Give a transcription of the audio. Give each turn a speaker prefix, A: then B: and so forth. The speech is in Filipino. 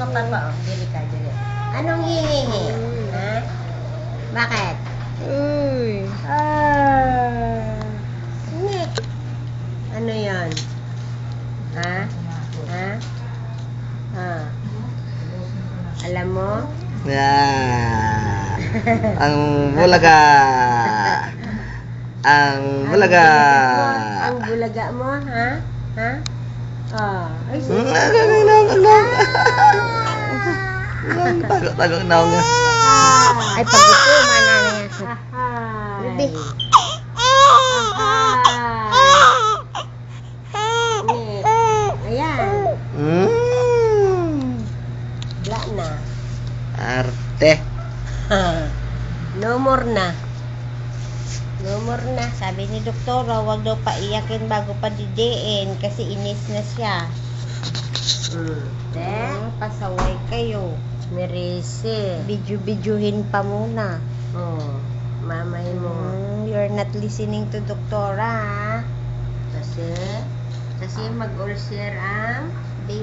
A: ka pa pa. Dili ka, dili. Anong hihingi? Ha? Bakit?
B: Uy.
A: Singit. Ano yan? Ha? Ha? Ha? Alam mo?
C: Yeah. Ang bulaga. Ang bulaga.
A: Ang bulaga mo, ha? Ha? Oh. Ay,
C: Tagok na nga.
B: Ay, pag ito, mana na yan.
A: Bibi. Ayan. Wala na.
C: Arte.
A: No more na. No more na. Sabi ni doktora, wag daw paiyakin bago pa didiin kasi inis na siya. Pasaway kayo. Merese. Bidyo-bidyohin pa muna. Mamay mo. You're not listening to doktora, ha? Kasi mag-ulcer ang baby.